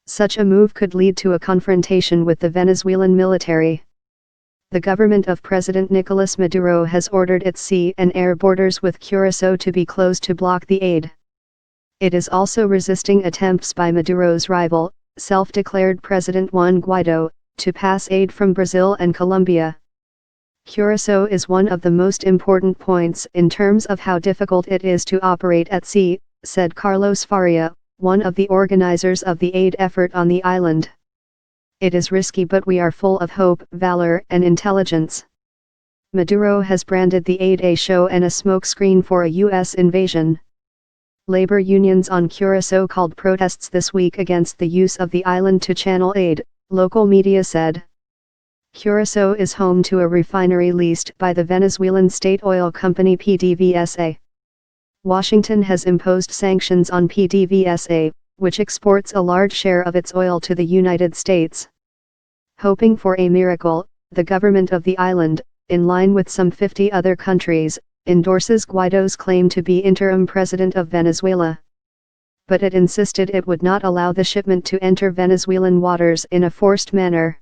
Such a move could lead to a confrontation with the Venezuelan military. The government of President Nicolas Maduro has ordered its sea and air borders with Curacao to be closed to block the aid. It is also resisting attempts by Maduro's rival, self-declared President Juan Guaido, to pass aid from Brazil and Colombia. Curacao is one of the most important points in terms of how difficult it is to operate at sea, said Carlos Faria, one of the organizers of the aid effort on the island. It is risky, but we are full of hope, valor, and intelligence. Maduro has branded the aid a show and a smokescreen for a U.S. invasion. Labor unions on Curacao called protests this week against the use of the island to channel aid, local media said. Curacao is home to a refinery leased by the Venezuelan state oil company PDVSA. Washington has imposed sanctions on PDVSA, which exports a large share of its oil to the United States. Hoping for a miracle, the government of the island, in line with some 50 other countries, endorses Guaido's claim to be interim president of Venezuela. But it insisted it would not allow the shipment to enter Venezuelan waters in a forced manner.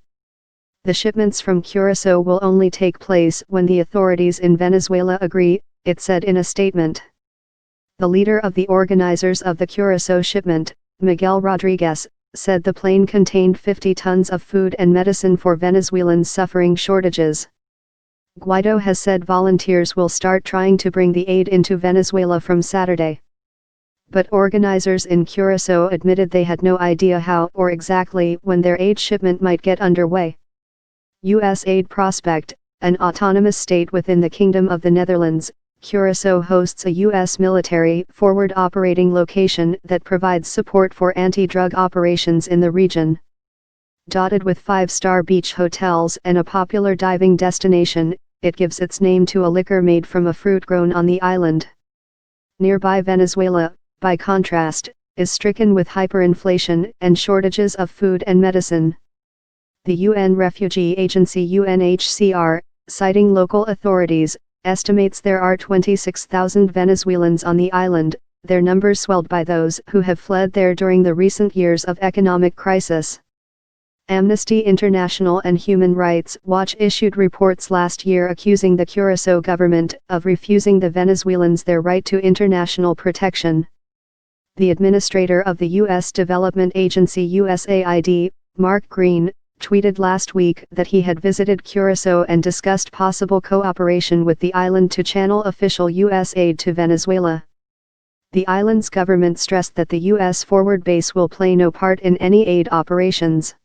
The shipments from Curacao will only take place when the authorities in Venezuela agree, it said in a statement. The leader of the organizers of the Curacao shipment, Miguel Rodriguez, said the plane contained 50 tons of food and medicine for Venezuelans suffering shortages. Guaido has said volunteers will start trying to bring the aid into Venezuela from Saturday. But organizers in Curacao admitted they had no idea how or exactly when their aid shipment might get underway. U.S. aid prospect, an autonomous state within the Kingdom of the Netherlands, Curacao hosts a U.S. military forward operating location that provides support for anti-drug operations in the region. Dotted with five-star beach hotels and a popular diving destination, it gives its name to a liquor made from a fruit grown on the island. Nearby Venezuela, by contrast, is stricken with hyperinflation and shortages of food and medicine. The UN Refugee Agency UNHCR, citing local authorities, estimates there are 26,000 Venezuelans on the island, their numbers swelled by those who have fled there during the recent years of economic crisis. Amnesty International and Human Rights Watch issued reports last year accusing the Curacao government of refusing the Venezuelans their right to international protection. The administrator of the U.S. Development Agency USAID, Mark Green, tweeted last week that he had visited Curacao and discussed possible cooperation with the island to channel official U.S. aid to Venezuela. The island's government stressed that the U.S. forward base will play no part in any aid operations.